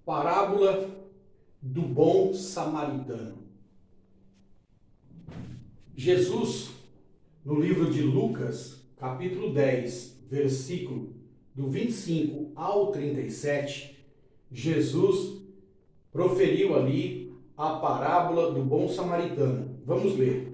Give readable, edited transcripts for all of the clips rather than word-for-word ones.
Parábola do bom samaritano. Jesus, no livro de Lucas, capítulo 10, versículo do 25 ao 37, Jesus proferiu ali a parábola do bom samaritano. Vamos ler.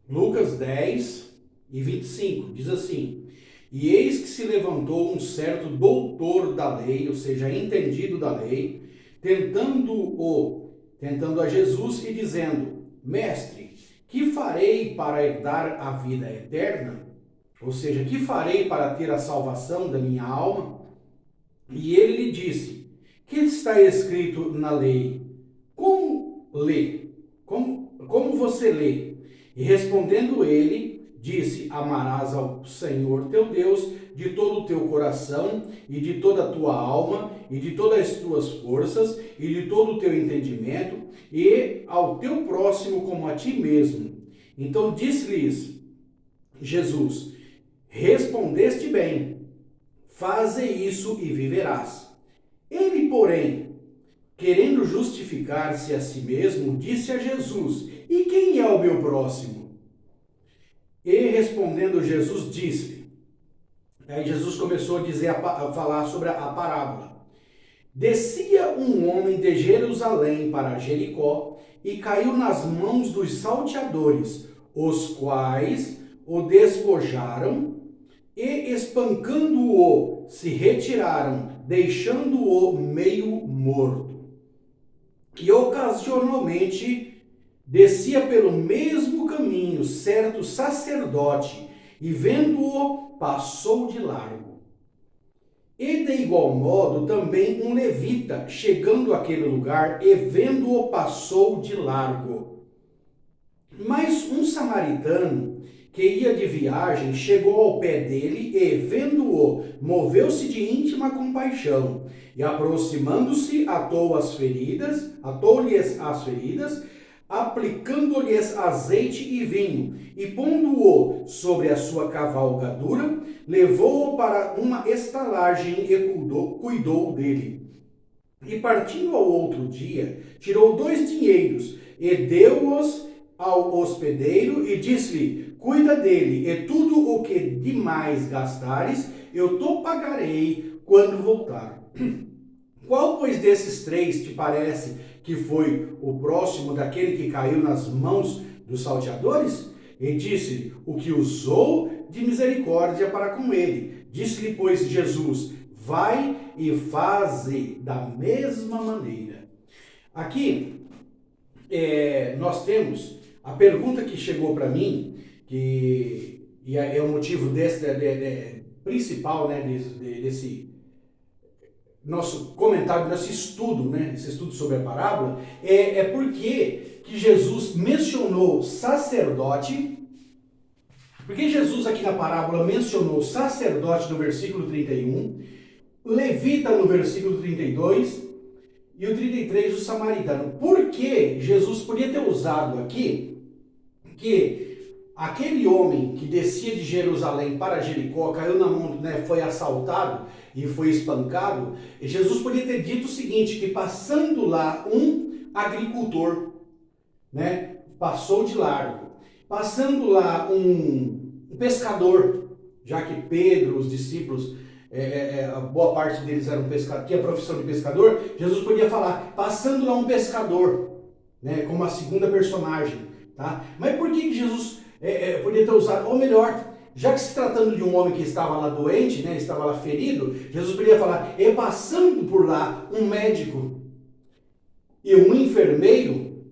Lucas 10 e 25, diz assim: E eis que se levantou um certo doutor da lei, ou seja, entendido da lei, tentando a Jesus e dizendo: Mestre, que farei para herdar a vida eterna? Ou seja, que farei para ter a salvação da minha alma? E ele lhe disse: Que está escrito na lei? Como lê? Como você lê? E respondendo ele, disse: Amarás ao Senhor teu Deus de todo o teu coração e de toda a tua alma e de todas as tuas forças e de todo o teu entendimento e ao teu próximo como a ti mesmo. Então disse-lhes Jesus: Respondeste bem, faze isso e viverás. Ele, porém, querendo justificar-se a si mesmo, disse a Jesus: E quem é o meu próximo? E respondendo Jesus, disse. Aí Jesus começou a falar sobre a parábola. Descia um homem de Jerusalém para Jericó e caiu nas mãos dos salteadores, os quais o despojaram e, espancando-o, se retiraram, deixando-o meio morto. E ocasionalmente descia pelo mesmo caminho certo sacerdote, e vendo-o, passou de largo. E de igual modo também um levita, chegando àquele lugar, e vendo-o, passou de largo. Mas um samaritano, que ia de viagem, chegou ao pé dele e, vendo-o, moveu-se de íntima compaixão, e aproximando-se, atou-lhes as feridas, aplicando-lhes azeite e vinho, e pondo-o sobre a sua cavalgadura, levou-o para uma estalagem e cuidou dele. E partindo ao outro dia, tirou 2 dinheiros e deu-os ao hospedeiro e disse-lhe: Cuida dele, e tudo o que demais gastares, eu te pagarei quando voltar. Qual, pois, desses 3 te parece que foi o próximo daquele que caiu nas mãos dos salteadores? E disse: O que usou de misericórdia para com ele. Disse-lhe, pois, Jesus: Vai e faze da mesma maneira. Aqui nós temos a pergunta que chegou para mim, que é o motivo principal, né, desse nosso comentário, nosso estudo, né, esse estudo sobre a parábola, é porque que Jesus mencionou sacerdote. Porque Jesus aqui na parábola mencionou sacerdote no versículo 31, levita no versículo 32 e o 33 o samaritano. Por que Jesus podia ter usado aqui que aquele homem que descia de Jerusalém para Jericó, caiu na mão, né, foi assaltado e foi espancado? E Jesus podia ter dito o seguinte, que passando lá um agricultor, né, passou de largo. Passando lá um pescador, já que Pedro, os discípulos, boa parte deles eram pescadores, tinha a profissão de pescador, Jesus podia falar, passando lá um pescador, né, como a segunda personagem. Tá? Mas por que Jesus podia ter usado, ou melhor, já que se tratando de um homem que estava lá doente, né, estava lá ferido, Jesus podia falar, e passando por lá um médico e um enfermeiro,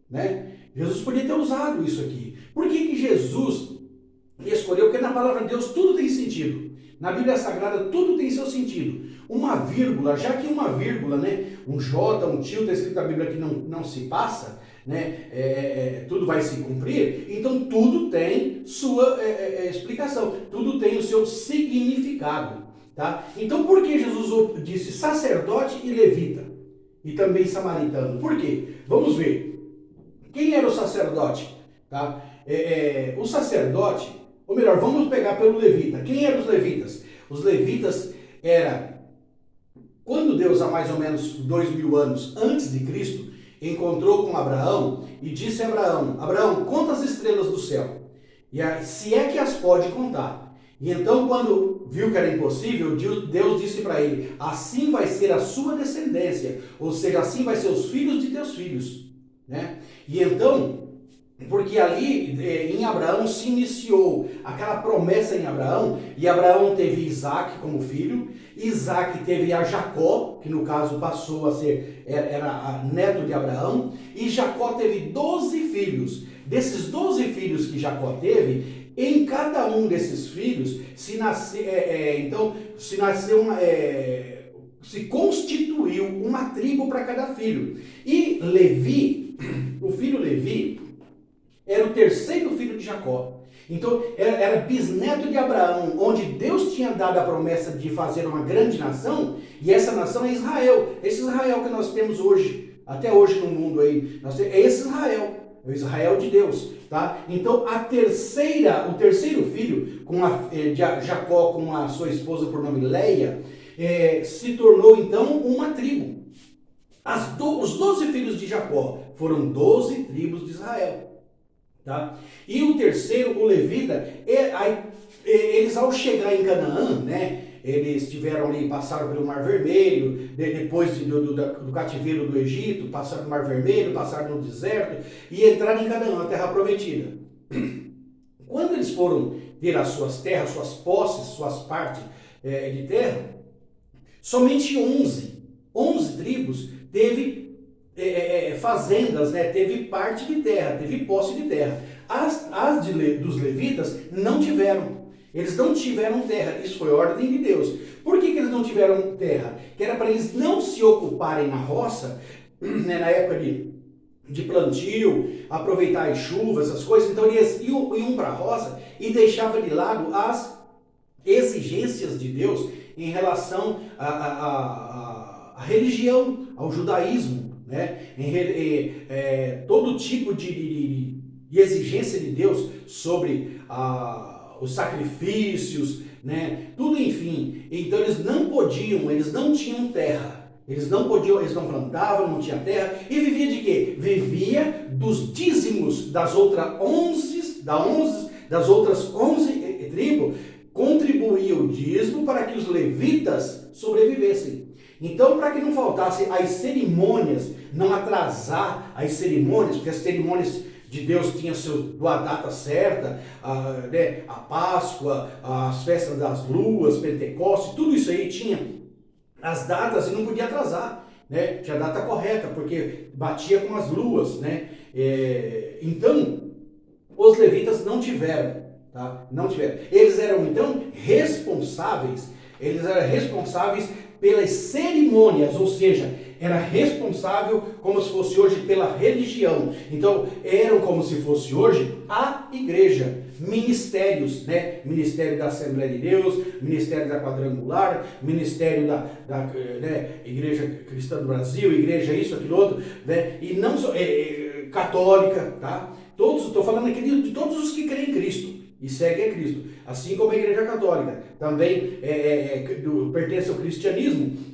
né? Jesus podia ter usado isso aqui. Por que Jesus escolheu? Porque na palavra de Deus tudo tem sentido. Na Bíblia Sagrada tudo tem seu sentido. Uma vírgula, já que uma vírgula, né, um J, um tio, está escrito na Bíblia que não se passa, né, tudo vai se cumprir, então tudo tem sua explicação, tudo tem o seu significado. Tá? Então por que Jesus disse sacerdote e levita? E também samaritano? Por quê? Vamos ver. Quem era o sacerdote? Tá? O sacerdote, ou melhor, vamos pegar pelo levita. Quem eram os levitas? Os levitas quando Deus, há mais ou menos 2000 anos antes de Cristo, encontrou com Abraão e disse a Abraão: Abraão, conta as estrelas do céu, se é que as pode contar. E então, quando viu que era impossível, Deus disse para ele: assim vai ser a sua descendência, ou seja, assim vai ser os filhos de teus filhos, né? E então, porque ali em Abraão se iniciou aquela promessa em Abraão, e Abraão teve Isaac como filho, Isaac teve a Jacó, que no caso passou a ser, era neto de Abraão, e Jacó teve 12 filhos. Desses 12 filhos que Jacó teve, em cada um desses filhos se constituiu uma tribo para cada filho. E Levi, o filho Levi, era o terceiro filho de Jacó. Então, era bisneto de Abraão, onde Deus tinha dado a promessa de fazer uma grande nação, e essa nação é Israel. Esse Israel que nós temos hoje, até hoje no mundo aí, é esse Israel. É o Israel de Deus, tá? Então, o terceiro filho, de Jacó com a sua esposa por nome Leia, se tornou então uma tribo. Os 12 filhos de Jacó foram 12 tribos de Israel, tá? E o terceiro, o levita, eles ao chegar em Canaã, né? Eles tiveram ali, passaram pelo Mar Vermelho, depois do cativeiro do Egito, passaram no Mar Vermelho, passaram no deserto e entraram em Canaã, a terra prometida. Quando eles foram ter as suas terras, suas posses, suas partes de terra, somente 11 tribos teve fazendas, né? Teve parte de terra, teve posse de terra. Dos levitas não tiveram. Eles não tiveram terra, isso foi ordem de Deus. Por que eles não tiveram terra? Que era para eles não se ocuparem na roça, né, na época de plantio, aproveitar as chuvas, essas coisas. Então eles iam para a roça e deixavam de lado as exigências de Deus em relação à religião, ao judaísmo, né? Todo tipo de exigência de Deus sobre os sacrifícios, né? Tudo, enfim. Então eles não tinham terra. Eles não plantavam, não tinham terra. E vivia de quê? Vivia dos dízimos das outras 11 tribos, contribuía o dízimo para que os levitas sobrevivessem. Então, para que não faltasse as cerimônias, não atrasar as cerimônias, porque as cerimônias de Deus tinha a data certa, a Páscoa, as festas das luas, Pentecostes, tudo isso aí tinha as datas e não podia atrasar, né? Tinha a data correta, porque batia com as luas, né? Então, os levitas não tiveram, tá? Não tiveram. Eles eram, então, responsáveis pelas cerimônias, ou seja, era responsável como se fosse hoje pela religião. Então, eram como se fosse hoje a igreja. Ministérios, né? Ministério da Assembleia de Deus, Ministério da Quadrangular, Ministério da Igreja Cristã do Brasil, Igreja isso, aquilo outro, né? E não só católica, tá? Estou falando aqui de todos os que creem em Cristo e seguem a Cristo, assim como a Igreja Católica também pertence ao cristianismo.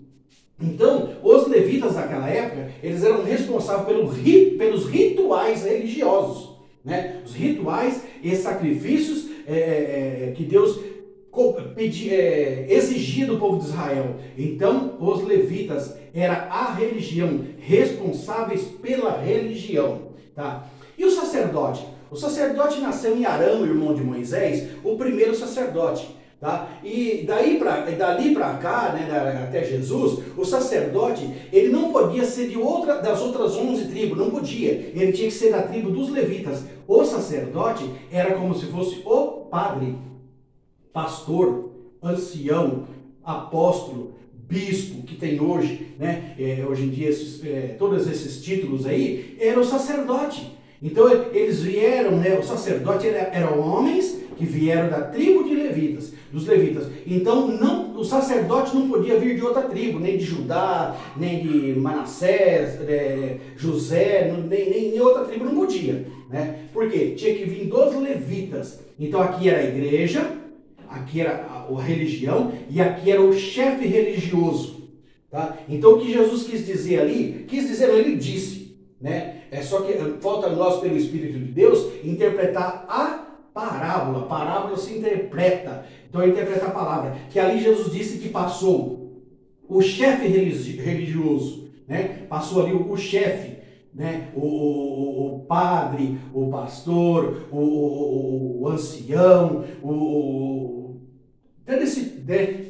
Então, os levitas naquela época, eles eram responsáveis pelos rituais religiosos, né? Os rituais e sacrifícios que Deus exigia do povo de Israel. Então, os levitas eram a religião, responsáveis pela religião, tá? E o sacerdote? O sacerdote nasceu em Arão, irmão de Moisés, o primeiro sacerdote. Tá? E dali para cá, né, até Jesus, o sacerdote, ele não podia ser das outras 11 tribos, não podia. Ele tinha que ser da tribo dos levitas. O sacerdote era como se fosse o padre, pastor, ancião, apóstolo, bispo, que tem hoje, né? Hoje em dia, todos esses títulos aí, era o sacerdote. Então eles vieram, né? O sacerdote eram homens que vieram da tribo dos levitas. Então o sacerdote não podia vir de outra tribo, nem de Judá, nem de Manassés, José, nem outra tribo, não podia. né? Porque tinha que vir dos levitas. Então aqui era a igreja, aqui era a religião e aqui era o chefe religioso, tá? Então o que Jesus quis dizer ali, ele disse, né? É só que falta nós, pelo Espírito de Deus, interpretar a parábola. A parábola se interpreta, então interpreta a palavra, que ali Jesus disse que passou o chefe religioso, né? Passou ali o chefe, né? O padre, o pastor, o ancião,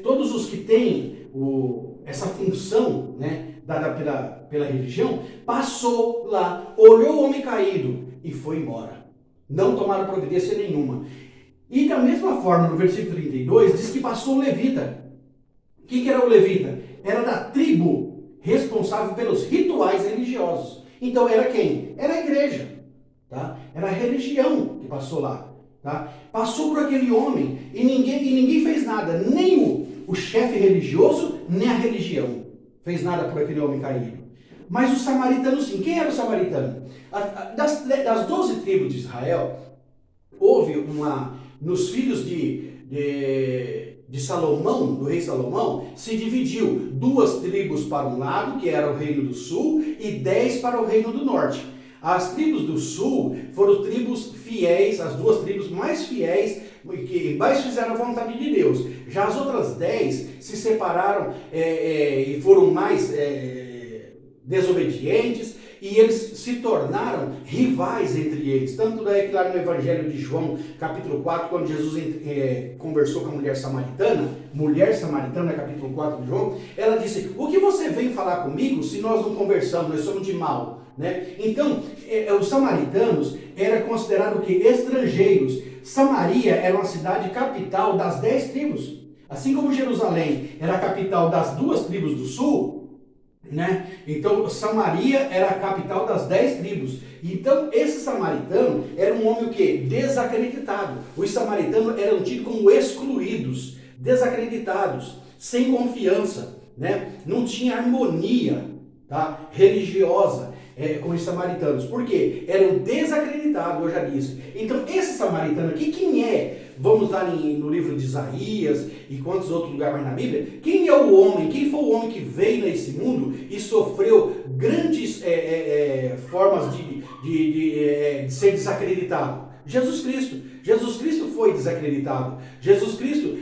todos os que têm essa função, né? Dada pela religião, passou lá, olhou o homem caído e foi embora. Não tomaram providência nenhuma. E da mesma forma, no versículo 32, diz que passou o levita. O que era o levita? Era da tribo responsável pelos rituais religiosos. Então era quem? Era a igreja, tá? Era a religião que passou lá, tá? Passou por aquele homem e ninguém fez nada, nem o chefe religioso, nem a religião fez nada por aquele homem caído. Mas os samaritanos sim. Quem era o samaritano? Das 12 tribos de Israel, houve nos filhos de Salomão, do rei Salomão, se dividiu 2 tribos para um lado, que era o reino do sul, e 10 para o reino do norte. As tribos do sul foram tribos fiéis, as 2 tribos mais fiéis, que mais fizeram a vontade de Deus. Já as outras 10 se separaram e foram mais desobedientes, e eles se tornaram rivais entre eles. Tanto é que lá no Evangelho de João, capítulo 4, quando Jesus conversou com a mulher samaritana, capítulo 4 de João, ela disse: o que você vem falar comigo se nós não conversamos, nós somos de mal? Né? Então, os samaritanos eram considerados que estrangeiros. Samaria era uma cidade capital das 10 tribos. Assim como Jerusalém era a capital das 2 tribos do sul, né? Então Samaria era a capital das 10 tribos. Então esse samaritano era um homem o quê? Desacreditado. Os samaritanos eram tidos como excluídos, desacreditados, sem confiança, né? Não tinha harmonia, tá? Religiosa. Com os samaritanos. Por quê? Eram desacreditados, eu já disse. Então, esse samaritano aqui, quem é? Vamos lá no livro de Isaías e quantos outros lugares mais na Bíblia. Quem é o homem? Quem foi o homem que veio nesse mundo e sofreu grandes formas de ser desacreditado? Jesus Cristo. Jesus Cristo foi desacreditado. Jesus Cristo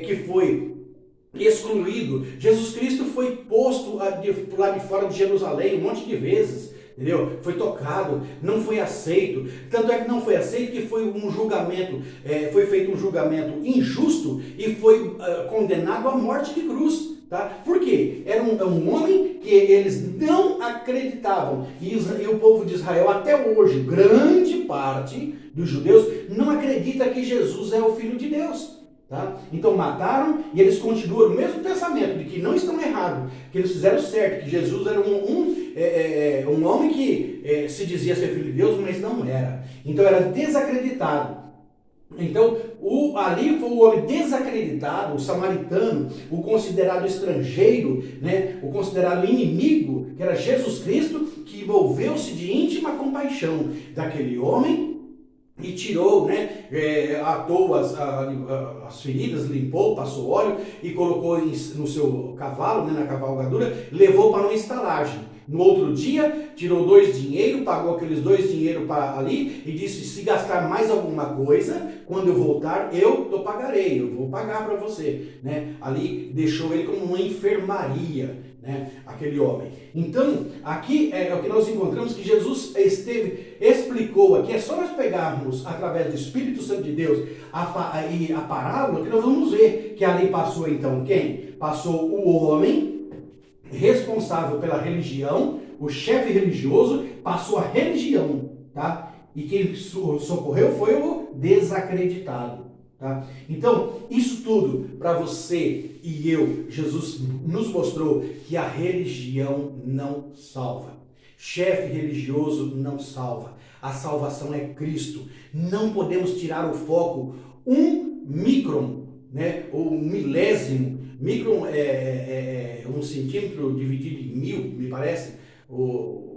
que foi excluído. Jesus Cristo foi posto pro lado de fora de Jerusalém um monte de vezes, entendeu? Foi tocado, não foi aceito. Tanto é que não foi aceito que foi um julgamento, foi feito um julgamento injusto e foi condenado à morte de cruz. Tá? Por quê? Era um homem que eles não acreditavam. E o povo de Israel, até hoje, grande parte dos judeus não acredita que Jesus é o Filho de Deus. Tá? Então mataram e eles continuam o mesmo pensamento de que não estão errados, que eles fizeram certo, que Jesus era um homem que se dizia ser filho de Deus, mas não era. Então era desacreditado. Então ali foi o homem desacreditado, o samaritano, o considerado estrangeiro, né? O considerado inimigo, que era Jesus Cristo, que envolveu-se de íntima compaixão daquele homem e tirou, né, atou as feridas, limpou, passou óleo e colocou no seu cavalo, né, na cavalgadura, levou para uma estalagem. No outro dia, tirou 2 dinheiros, pagou aqueles 2 dinheiros para ali e disse: se gastar mais alguma coisa, quando eu voltar, eu pagarei, eu vou pagar para você. Né? Ali deixou ele como uma enfermaria, né? Aquele homem. Então, aqui é o que nós encontramos que Jesus explicou aqui. É só nós pegarmos, através do Espírito Santo de Deus, a parábola, que nós vamos ver que ali passou então quem? Passou o homem responsável pela religião, o chefe religioso, passou a religião, tá? E quem socorreu foi o desacreditado, tá? Então, isso tudo para você e eu, Jesus nos mostrou que a religião não salva. Chefe religioso não salva. A salvação é Cristo. Não podemos tirar o foco um micron, né? Ou um milésimo. Micron é 1 centímetro dividido em 1000, me parece,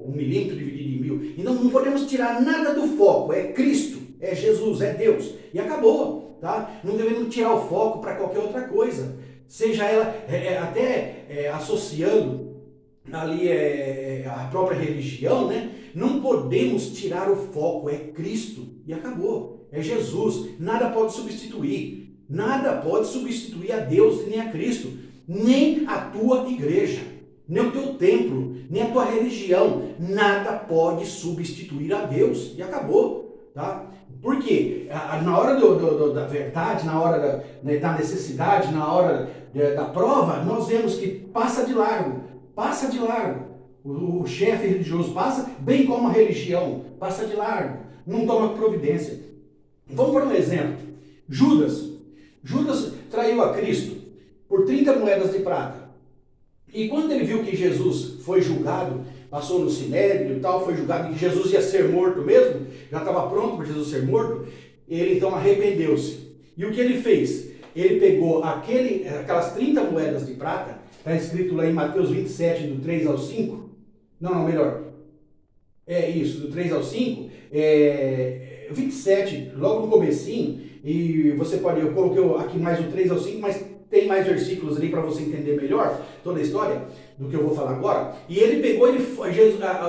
1 milímetro dividido em 1000. Então não podemos tirar nada do foco, é Cristo, é Jesus, é Deus. E acabou, tá? Não devemos tirar o foco para qualquer outra coisa. Seja ela até associando ali a própria religião, né? Não podemos tirar o foco, é Cristo. E acabou, é Jesus. Nada pode substituir. Nada pode substituir a Deus nem a Cristo. Nem a tua igreja, nem o teu templo, nem a tua religião. Nada pode substituir a Deus. E acabou, tá? Por quê? Na hora da verdade, na hora da necessidade, na hora da prova, nós vemos que passa de largo. Passa de largo. O chefe religioso passa, bem como a religião, passa de largo. Não toma providência. Vamos por um exemplo. Judas traiu a Cristo por 30 moedas de prata. E quando ele viu que Jesus foi julgado, passou no sinédrio e tal, foi julgado, que Jesus ia ser morto mesmo, já estava pronto para Jesus ser morto, ele então arrependeu-se. E o que ele fez? Ele pegou aquelas 30 moedas de prata, está escrito lá em Mateus 27, do 3 ao 5, melhor, é isso, do 3 ao 5, 27, logo no comecinho, e você pode, eu coloquei aqui mais do 3 ao 5, mas tem mais versículos ali para você entender melhor toda a história do que eu vou falar agora. E ele pegou,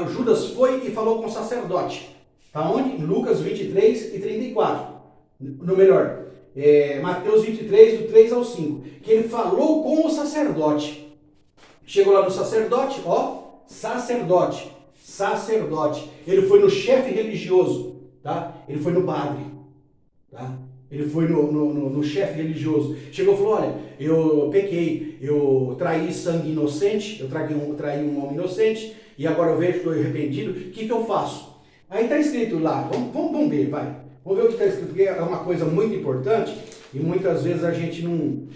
Judas foi e falou com o sacerdote. Está onde? Em Lucas 23 e 34. Mateus 23, do 3 ao 5. Que ele falou com o sacerdote. Chegou lá no sacerdote, sacerdote. Ele foi no chefe religioso, tá? Ele foi no padre, tá? Ele foi no chefe religioso. Chegou e falou, olha, eu pequei, eu traí sangue inocente, eu traí um homem inocente, e agora eu vejo que estou arrependido, o que eu faço? Aí está escrito lá, vamos ver, vai. Vamos ver o que está escrito, porque é uma coisa muito importante, e muitas vezes a gente não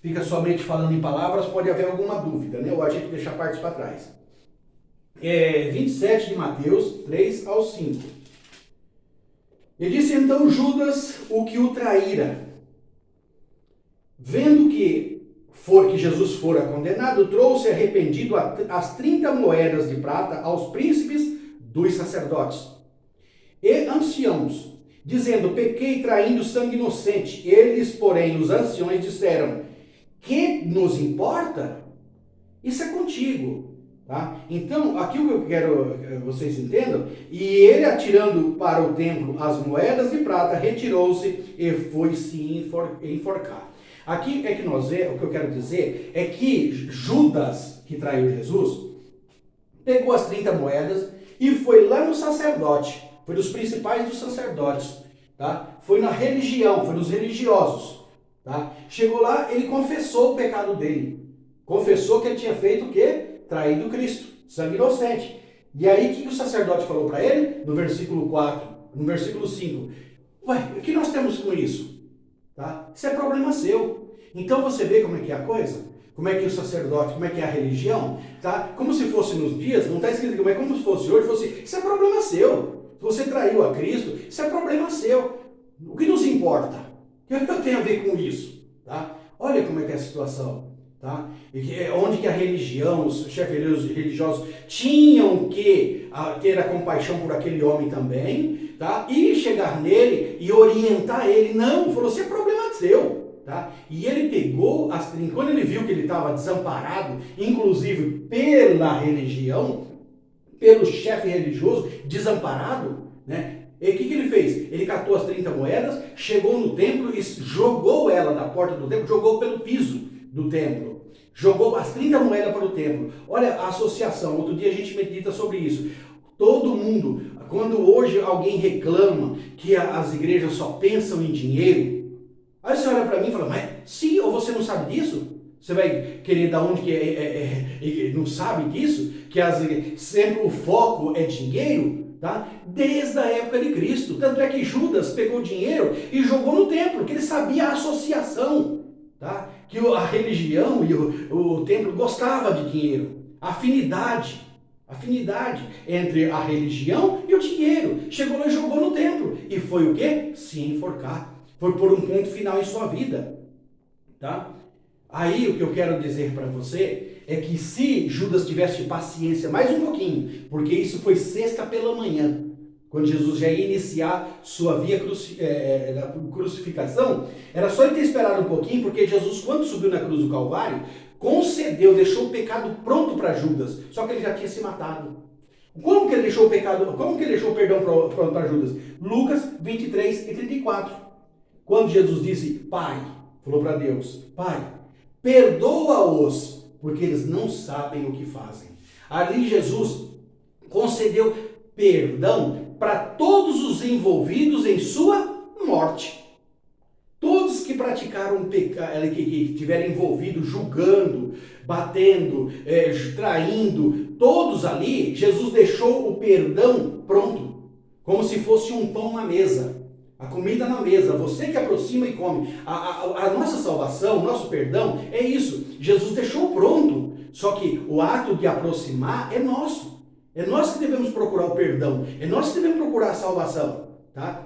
fica somente falando em palavras, pode haver alguma dúvida, né? Ou a gente deixa partes para trás. 27 de Mateus, 3 ao 5. E disse então Judas o que o traíra. Vendo que Jesus fora condenado, trouxe arrependido as 30 moedas de prata aos príncipes dos sacerdotes e anciãos, dizendo, pequei traindo sangue inocente. Eles, porém, os anciões disseram, que nos importa? Isso é contigo. Tá? Então, aqui o que eu quero que vocês entendam, e ele atirando para o templo as moedas de prata, retirou-se e foi se enforcar. Aqui é que o que eu quero dizer é que Judas, que traiu Jesus, pegou as 30 moedas e foi lá no sacerdote, foi dos principais dos sacerdotes, tá? Foi na religião, foi nos religiosos. Tá? Chegou lá, ele confessou o pecado dele, confessou que ele tinha feito o quê? Traído Cristo, sangue inocente. E aí, o que o sacerdote falou para ele? No versículo 4, no versículo 5. Ué, o que nós temos com isso? Tá? Isso é problema seu. Então você vê como é que é a coisa? Como é que o sacerdote, como é que é a religião? Tá? Como se fosse nos dias, não está escrito mas como se fosse hoje, fosse, isso é problema seu. Se você traiu a Cristo, isso é problema seu. O que nos importa? O que eu tenho a ver com isso? Tá? Olha como é que é a situação. Tá? Onde que a religião, os chefes religiosos tinham que ter a compaixão por aquele homem também, tá? E chegar nele e orientar ele. Não, falou, isso é problema seu. Tá? E ele pegou, quando ele viu que ele estava desamparado, inclusive pela religião, pelo chefe religioso, desamparado, né? E o que ele fez? Ele catou as 30 moedas, chegou no templo e jogou ela da porta do templo, jogou pelo piso do templo. Jogou as 30 moedas para o templo. Olha a associação, outro dia a gente medita sobre isso. Todo mundo, quando hoje alguém reclama que as igrejas só pensam em dinheiro, aí você olha para mim e fala, mas sim, ou você não sabe disso? Você vai querer dar onde que não sabe disso? Que sempre o foco é dinheiro? Tá? Desde a época de Cristo. Tanto é que Judas pegou dinheiro e jogou no templo, que ele sabia a associação. Tá? Que a religião e o templo gostava de dinheiro. Afinidade entre a religião e o dinheiro. Chegou lá e jogou no templo. E foi o quê? Se enforcar. Foi por um ponto final em sua vida. Tá? Aí o que eu quero dizer para você é que se Judas tivesse paciência mais um pouquinho, porque isso foi sexta pela manhã, quando Jesus já ia iniciar sua via crucificação, era só ele ter esperado um pouquinho, porque Jesus, quando subiu na cruz do Calvário, concedeu, deixou o pecado pronto para Judas, só que ele já tinha se matado. Como que ele deixou o perdão pronto para Judas? Lucas 23:34. Quando Jesus disse, Pai, falou para Deus, Pai, perdoa-os, porque eles não sabem o que fazem. Ali Jesus concedeu perdão para todos os envolvidos em sua morte. Todos que praticaram pecado, que estiverem envolvidos, julgando, batendo, traindo, todos ali, Jesus deixou o perdão pronto, como se fosse um pão na mesa, a comida na mesa, você que aproxima e come. A nossa salvação, o nosso perdão, é isso, Jesus deixou pronto, só que o ato de aproximar é nosso, é nós que devemos procurar o perdão, é nós que devemos procurar a salvação.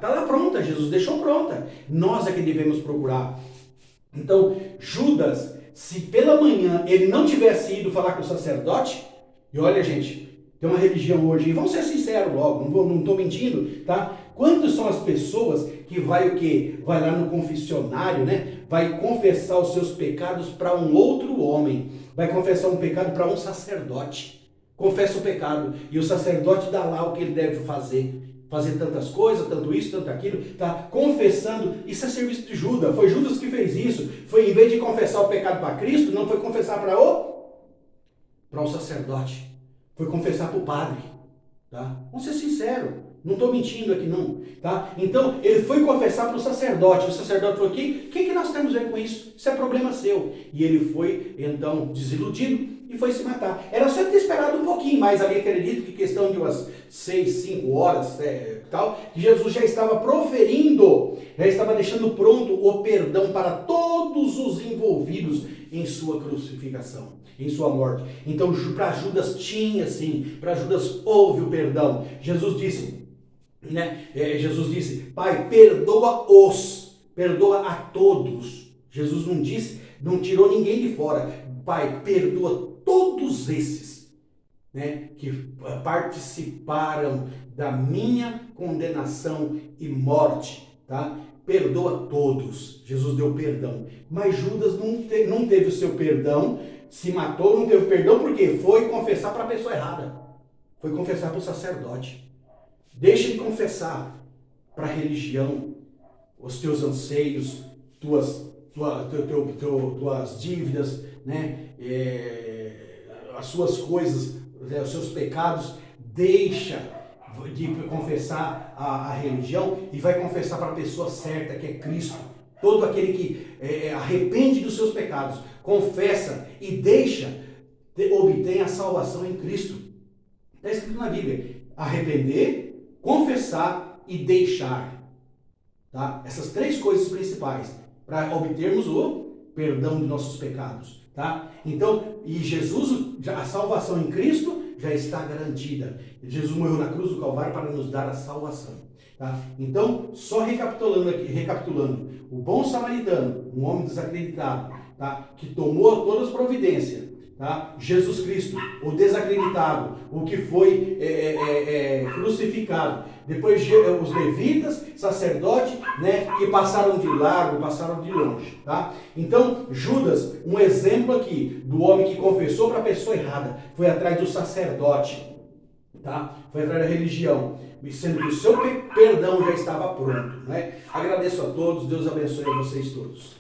Tá lá pronta, Jesus deixou pronta. Nós é que devemos procurar. Então, Judas, se pela manhã ele não tivesse ido falar com o sacerdote, e olha, gente, tem uma religião hoje, e vamos ser sinceros logo, não estou mentindo, tá? Quantas são as pessoas que vai o quê? Vai lá no confessionário, né? Vai confessar os seus pecados para um outro homem. Vai confessar um pecado para um sacerdote. Confessa o pecado. E o sacerdote dá lá o que ele deve fazer tantas coisas, tanto isso, tanto aquilo, tá confessando, isso é serviço de Judas, foi Judas que fez isso, foi em vez de confessar o pecado para Cristo, não foi confessar para o sacerdote, foi confessar para o padre, tá? Vamos ser sinceros, não estou mentindo aqui não, tá? Então, ele foi confessar para o sacerdote falou, o que nós temos a ver com isso? Isso é problema seu. E ele foi, então, desiludido, e foi se matar. Era só ter esperado um pouquinho mais ali, acredito que questão de umas 6, 5 horas, tal, que Jesus já estava proferindo, já estava deixando pronto o perdão para todos os envolvidos em sua crucificação, em sua morte. Então, para Judas tinha sim, para Judas houve o perdão. Jesus disse, Pai, perdoa-os, perdoa a todos. Jesus não disse, não tirou ninguém de fora. Pai, perdoa todos esses, que participaram da minha condenação e morte, tá? Perdoa todos. Jesus deu perdão. Mas Judas não teve o seu perdão, se matou, não teve perdão, porque foi confessar para a pessoa errada. Foi confessar para o sacerdote. Deixa de confessar para a religião, os teus anseios, tuas dívidas, as suas coisas, os seus pecados. Deixa de confessar a religião e vai confessar para a pessoa certa, que é Cristo. Todo aquele que arrepende dos seus pecados, confessa e obtém a salvação em Cristo. Está escrito na Bíblia, arrepender, confessar e deixar. Tá? Essas 3 coisas principais para obtermos o perdão de nossos pecados. Tá? Então, e Jesus, a salvação em Cristo já está garantida. Jesus morreu na cruz do Calvário para nos dar a salvação. Tá? Então, só recapitulando, o bom samaritano, um homem desacreditado, tá? Que tomou todas as providências, tá? Jesus Cristo, o desacreditado, o que foi crucificado, depois os levitas, sacerdote, que passaram de largo, passaram de longe, tá? Então, Judas, um exemplo aqui do homem que confessou para a pessoa errada, foi atrás do sacerdote, tá? Foi atrás da religião, sendo que o seu perdão já estava pronto, Agradeço a todos, Deus abençoe a vocês todos.